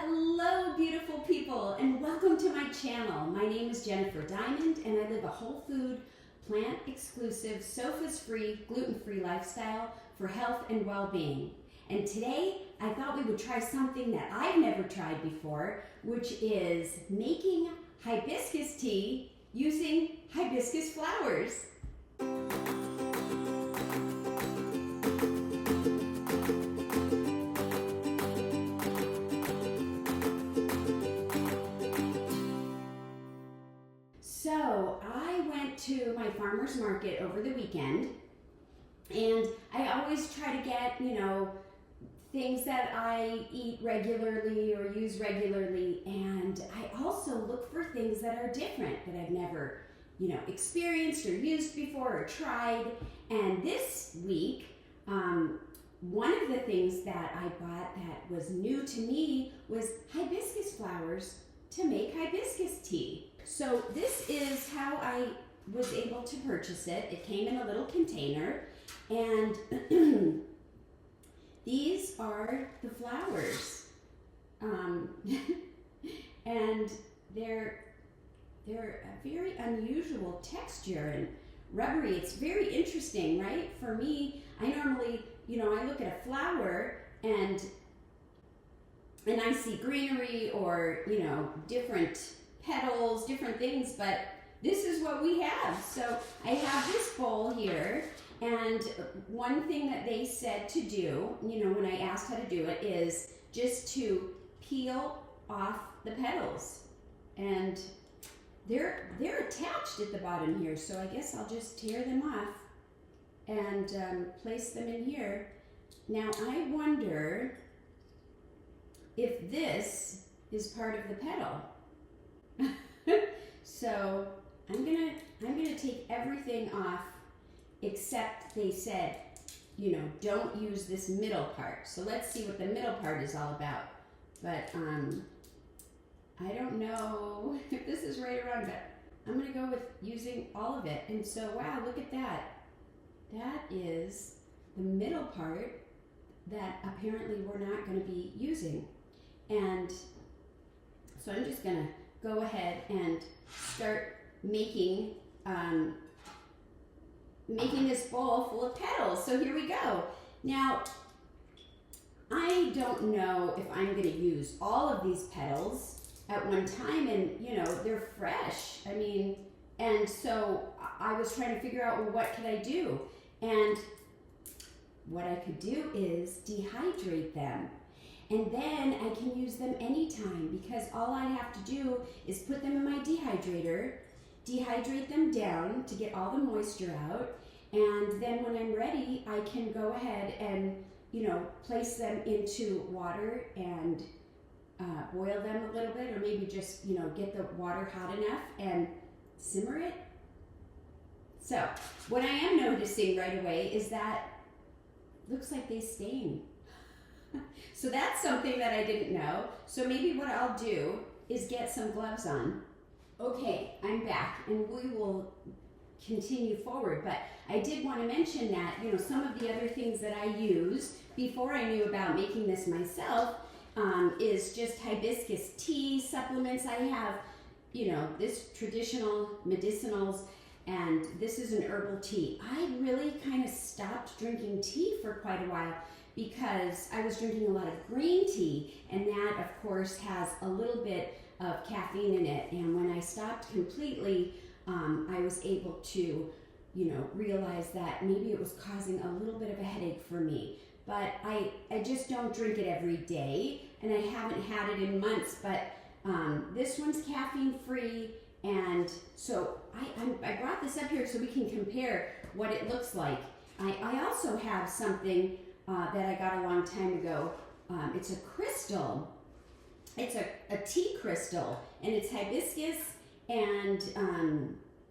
Hello, beautiful people, and welcome to my channel. My name is Jennifer Diamond, and I live a whole food, plant-exclusive, sofas-free, gluten-free lifestyle for health and well-being. And today, I thought we would try something that I've never tried before, which is making hibiscus tea using hibiscus flowers. So I went to my farmer's market over the weekend, and I always try to get, things that I eat regularly or use regularly, and I also look for things that are different that I've never, experienced or used before or tried. And this week, one of the things that I bought that was new to me was hibiscus flowers to make hibiscus tea. So this is how I was able to purchase it. It came in a little container, and these are the flowers, and they're a very unusual texture and rubbery. It's very interesting, right? For me, I normally, I look at a flower and I see greenery or, different petals, different things, but this is what we have. So I have this bowl here, and one thing that they said to do, when I asked how to do it, is just to peel off the petals, and they're attached at the bottom here, so I guess I'll just tear them off and place them in here. Now I wonder if this is part of the petal. So I'm gonna take everything off except they said, don't use this middle part. So let's see what the middle part is all about. But I don't know if this is right around, but I'm gonna go with using all of it. And so, wow, look at that. That is the middle part that apparently we're not gonna be using. And so I'm just gonna go ahead and start making this bowl full of petals. So here we go. Now, I don't know if I'm going to use all of these petals at one time, and they're fresh. And so I was trying to figure out, well, what could I do? And what I could do is dehydrate them. And then I can use them anytime, because all I have to do is put them in my dehydrator, dehydrate them down to get all the moisture out, and then when I'm ready, I can go ahead and, place them into water and boil them a little bit, or maybe just, get the water hot enough and simmer it. So what I am noticing right away is that looks like they stain. So that's something that I didn't know. So maybe what I'll do is get some gloves on. Okay, I'm back, and we will continue forward. But I did want to mention that, some of the other things that I used before I knew about making this myself is just hibiscus tea supplements. I have, this traditional medicinals, and this is an herbal tea. I really kind of stopped drinking tea for quite a while, because I was drinking a lot of green tea, and that of course has a little bit of caffeine in it. And when I stopped completely, I was able to, realize that maybe it was causing a little bit of a headache for me. But I just don't drink it every day, and I haven't had it in months, but this one's caffeine free. And so I brought this up here so we can compare what it looks like. I also have something that I got a long time ago. It's a crystal. It's a tea crystal, and it's hibiscus, and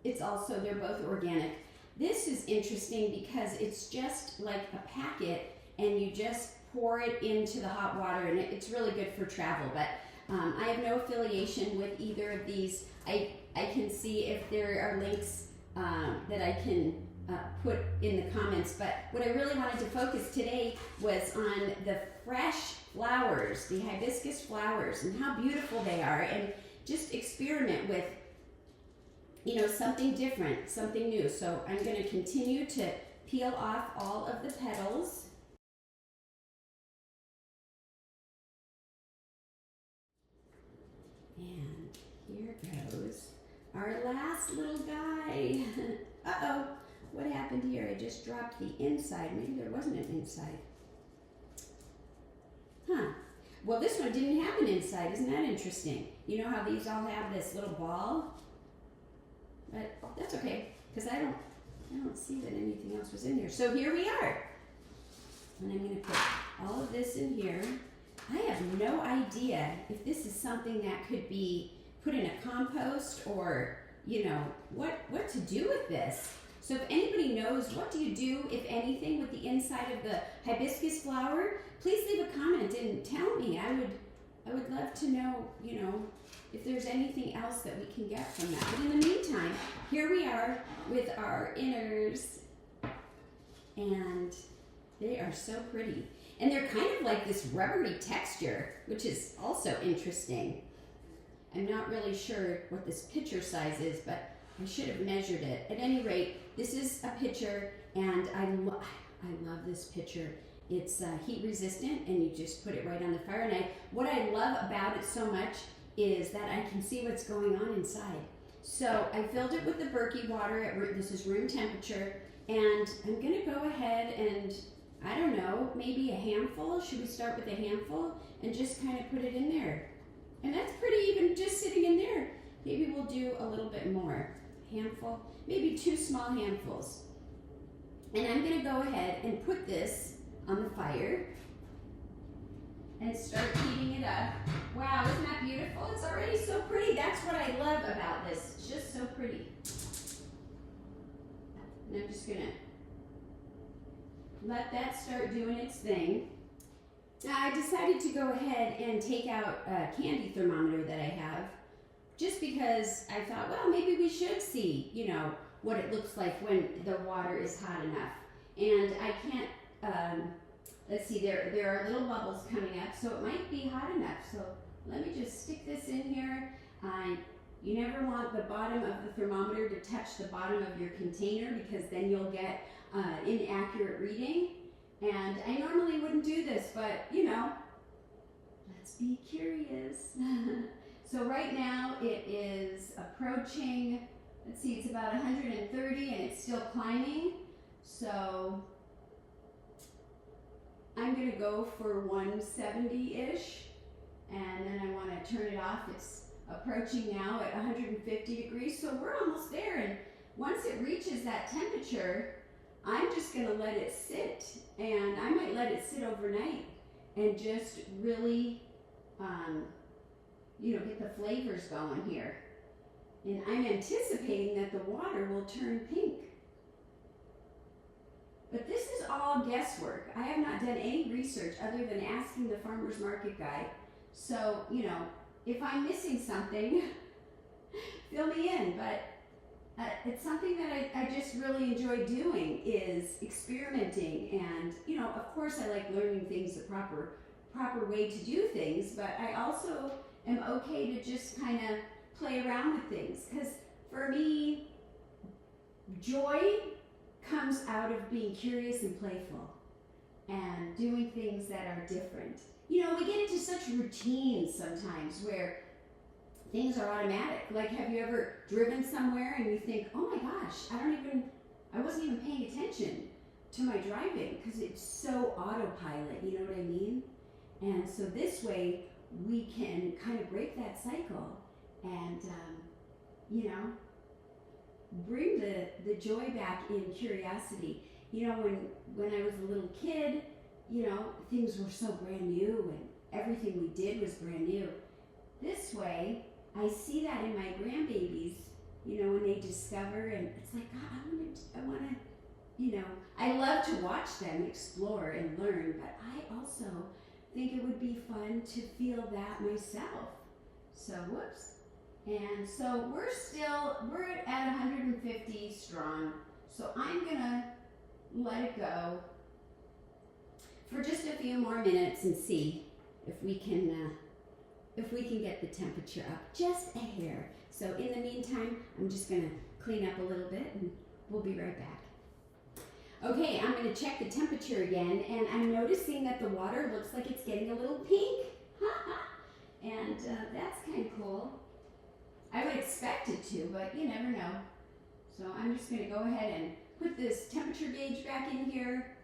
it's also, they're both organic. This is interesting because it's just like a packet, and you just pour it into the hot water, and it's really good for travel. But I have no affiliation with either of these. I can see if there are links that I can put in the comments, but what I really wanted to focus today was on the fresh flowers, the hibiscus flowers, and how beautiful they are, and just experiment with, you know, something different, something new. So I'm going to continue to peel off all of the petals. And here goes our last little guy. Uh-oh, what happened here? I just dropped the inside. Maybe there wasn't an inside. Huh. Well, this one didn't have an inside. Isn't that interesting? You know how these all have this little ball? But that's okay, because I don't see that anything else was in there. So here we are. And I'm going to put all of this in here. I have no idea if this is something that could be put in a compost or, you know, what to do with this. So if anybody knows, what do you do, if anything, with the inside of the hibiscus flower, please leave a comment and tell me. I would love to know, you know, if there's anything else that we can get from that. But in the meantime, here we are with our inners, and they are so pretty. And they're kind of like this rubbery texture, which is also interesting. I'm not really sure what this pitcher size is, but I should have measured it. At any rate, this is a pitcher, and I love this pitcher. It's heat resistant, and you just put it right on the fire. And what I love about it so much is that I can see what's going on inside. So I filled it with the Berkey water. This is room temperature, and I'm gonna go ahead and, I don't know, maybe a handful. Should we start with a handful and just kind of put it in there? And that's pretty even just sitting in there. Maybe we'll do a little bit more. Handful, maybe 2 small handfuls. And I'm gonna go ahead and put this on the fire and start heating it up. Wow, isn't that beautiful? It's already so pretty. That's what I love about this. It's just so pretty. And I'm just gonna let that start doing its thing. Now I decided to go ahead and take out a candy thermometer that I have, just because I thought, well, maybe we should see, you know, what it looks like when the water is hot enough. And I can't, let's see, there are little bubbles coming up, so it might be hot enough. So let me just stick this in here. You never want the bottom of the thermometer to touch the bottom of your container, because then you'll get inaccurate reading. And I normally wouldn't do this, but you know, let's be curious. So right now it is approaching, let's see, it's about 130 and it's still climbing. So I'm gonna go for 170-ish, and then I wanna turn it off. It's approaching now at 150 degrees, so we're almost there. And once it reaches that temperature, I'm just gonna let it sit, and I might let it sit overnight and just really, you know, get the flavors going here. And I'm anticipating that the water will turn pink. But this is all guesswork. I have not done any research other than asking the farmer's market guy. So, you know, if I'm missing something, fill me in. But it's something that I just really enjoy doing, is experimenting. And, you know, of course I like learning things the proper way to do things, but I also am okay to just kind of play around with things. Because for me, joy comes out of being curious and playful and doing things that are different. You know, we get into such routines sometimes where things are automatic. Like, have you ever driven somewhere and you think, oh my gosh, I wasn't even paying attention to my driving because it's so autopilot, you know what I mean? And so this way we can kind of break that cycle and, you know, bring the joy back in curiosity. You know, when I was a little kid, you know, things were so brand new and everything we did was brand new. This way, I see that in my grandbabies, you know, when they discover, and it's like, God, I want to, you know, I love to watch them explore and learn, but I also think it would be fun to feel that myself. So, whoops. And so we're at 150 strong. So I'm gonna let it go for just a few more minutes and see. if we can get the temperature up just a hair. So in the meantime, I'm just gonna clean up a little bit and we'll be right back. Okay, I'm gonna check the temperature again, and I'm noticing that the water looks like it's getting a little pink. And that's kind of cool. I would expect it to, but you never know. So I'm just gonna go ahead and put this temperature gauge back in here.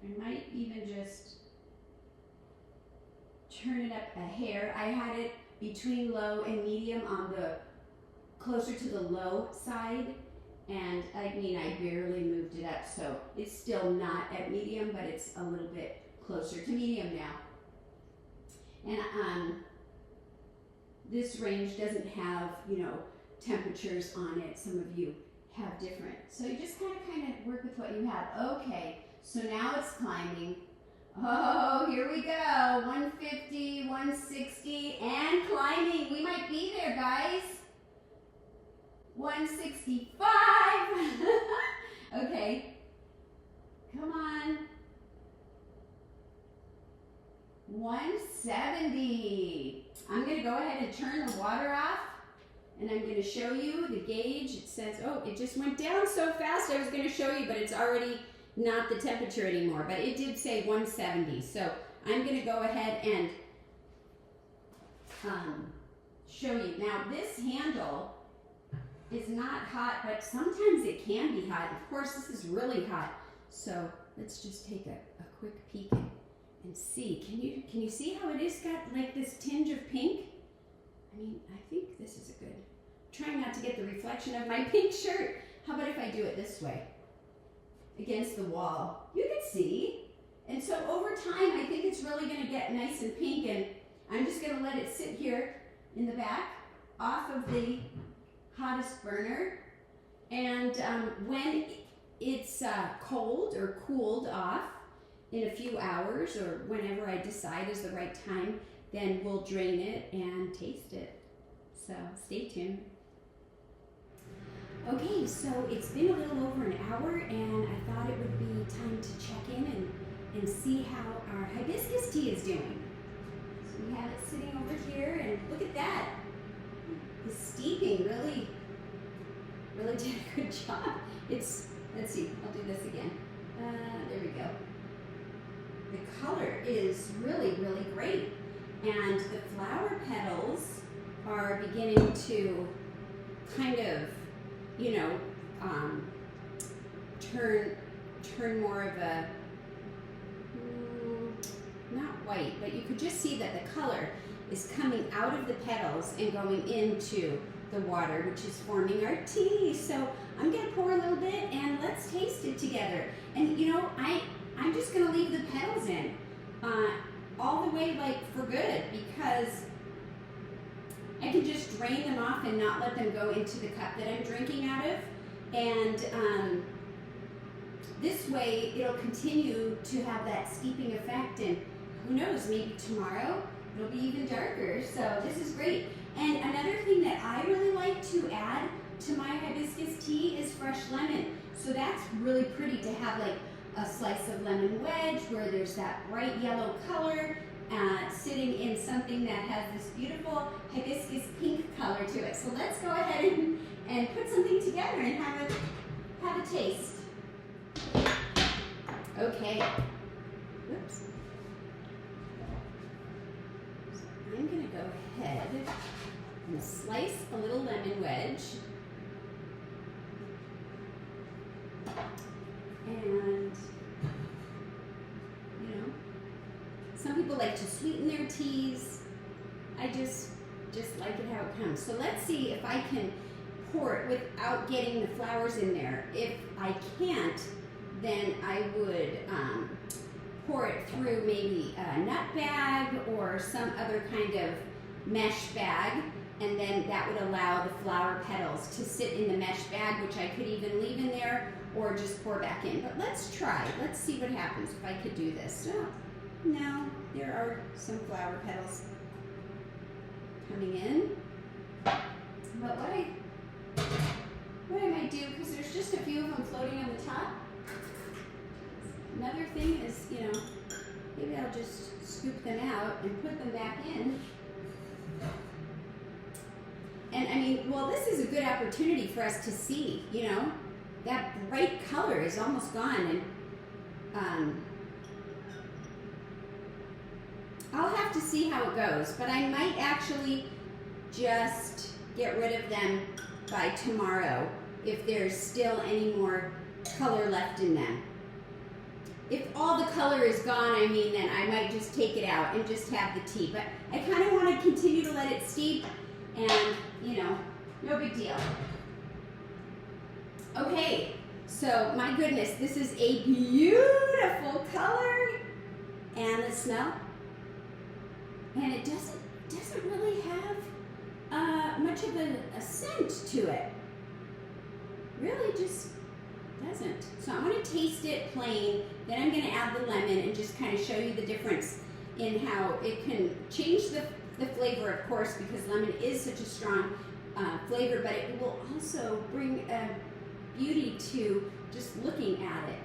I might even just turn it up a hair. I had it between low and medium on the closer to the low side, and I mean I barely moved it up, so it's still not at medium, but it's a little bit closer to medium now. And this range doesn't have, you know, temperatures on it. Some of you have different. So you just kind of work with what you have. Okay, so now it's climbing. Oh, here we go. 150, 160, and climbing. We might be there, guys. 165. Okay. Come on. 170. I'm going to go ahead and turn the water off, and I'm going to show you the gauge. It says, oh, it just went down so fast. I was going to show you, but it's already not the temperature anymore. But it did say 170. So I'm going to go ahead and show you. Now, this handle is not hot, but sometimes it can be hot. Of course, this is really hot. So let's just take a quick peek and see. Can you see how it is got like this tinge of pink? I mean, I think this is a good. Trying not to get the reflection of my pink shirt. How about if I do it this way? Against the wall. You can see. And so over time, I think it's really going to get nice and pink, and I'm just going to let it sit here in the back off of the hottest burner. And when it's cold or cooled off in a few hours, or whenever I decide is the right time, then we'll drain it and taste it. So stay tuned. Okay, so it's been a little over an hour, and I thought it would be time to check in and see how our hibiscus tea is doing. So we have it sitting over here, and look at that. The steeping really did a good job. Let's see, I'll do this again. There we go. The color is really, really great. And the flower petals are beginning to kind of, you know, turn more of a, not white, but you could just see that the color is coming out of the petals and going into the water, which is forming our tea. So I'm gonna pour a little bit and let's taste it together. And you know, I'm just gonna leave the petals in all the way, like, for good, because I can just drain them off and not let them go into the cup that I'm drinking out of. And this way it'll continue to have that steeping effect, and who knows, maybe tomorrow it'll be even darker. So this is great. And another thing that I really like to add to my hibiscus tea is fresh lemon. So that's really pretty to have, like a slice of lemon wedge where there's that bright yellow color sitting in something that has this beautiful hibiscus pink color to it. So let's go ahead and put something together and have a taste. Okay. Whoops. So I'm going to go ahead and slice a little lemon wedge. And, you know, some people like to sweeten their teas. I just like it how it comes. So let's see if I can pour it without getting the flowers in there. If I can't, then I would pour it through maybe a nut bag or some other kind of mesh bag, and then that would allow the flower petals to sit in the mesh bag, which I could even leave in there or just pour back in. But let's try. Let's see what happens if I could do this. Oh, no, there are some flower petals coming in. But what I might do, because there's just a few of them floating on the top, another thing is, you know, maybe I'll just scoop them out out and put them back in. And I mean, well, this is a good opportunity for us to see, you know, that bright color is almost gone. And I'll have to see how it goes, but I might actually just get rid of them by tomorrow if there's still any more color left in them. If all the color is gone, I mean, then I might just take it out and just have the tea. But I kind of want to continue to let it steep, and, you know, no big deal. Okay, so my goodness, this is a beautiful color. And the smell. And it doesn't really have much of a scent to it. Really just doesn't. So I'm going to taste it plain, then I'm going to add the lemon and just kind of show you the difference in how it can change the flavor, of course, because lemon is such a strong flavor, but it will also bring a beauty to just looking at it.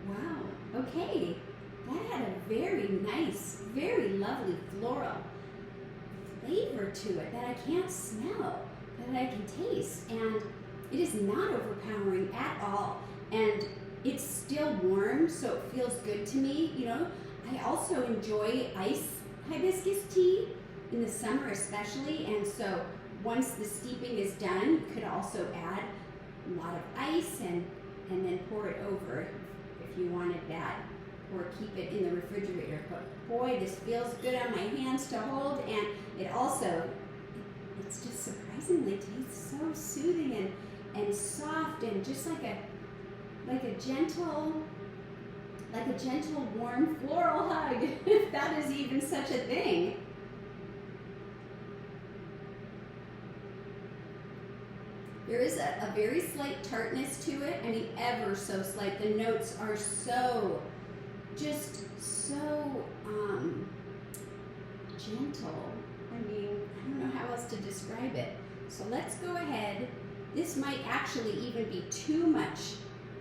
Wow, okay, that had a very nice, very lovely floral flavor to it that I can't smell, that I can taste, and it is not overpowering at all, and it's still warm, so it feels good to me. You know, I also enjoy ice hibiscus tea in the summer especially, and so once the steeping is done, you could also add a lot of ice and then pour it over if you wanted that, or keep it in the refrigerator. But boy, this feels good on my hands to hold, and it also, it's just surprisingly tastes so soothing and soft, and just like a gentle warm floral hug, if that is even such a thing. There is a very slight tartness to it. I mean, ever so slight. The notes are just so gentle. I mean, I don't know how else to describe it. So let's go ahead. This might actually even be too much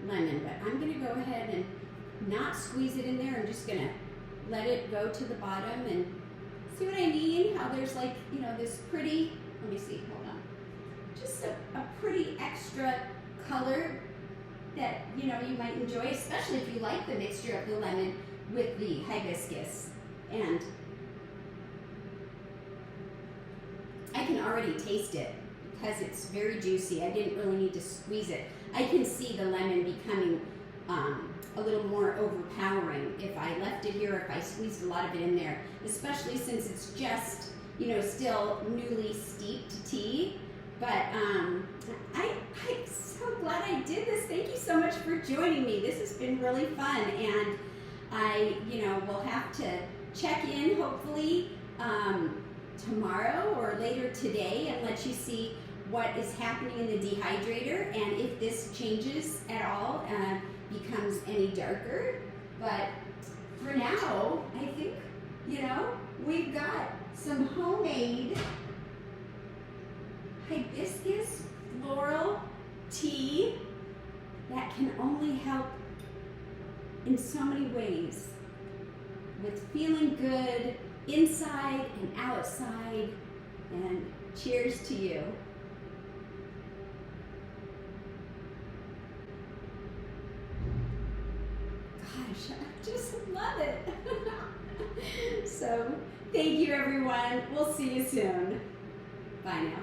lemon, but I'm going to go ahead and not squeeze it in there. I'm just going to let it go to the bottom, and see what I mean? How there's, like, you know, this pretty, let me see, hold on. Just a pretty extra color that, you know, you might enjoy, especially if you like the mixture of the lemon with the hibiscus. And I can already taste it because it's very juicy. I didn't really need to squeeze it. I can see the lemon becoming a little more overpowering if I left it here, if I squeezed a lot of it in there, especially since it's just, you know, still newly steeped tea. But I'm so glad I did this. Thank you so much for joining me. This has been really fun, and I, you know, will have to check in hopefully tomorrow or later today and let you see what is happening in the dehydrator, and if this changes at all, becomes any darker. But for now, I think, you know, we've got some homemade hibiscus floral tea that can only help in so many ways with feeling good inside and outside. And cheers to you. Gosh, I just love it. So thank you, everyone. We'll see you soon. Bye now.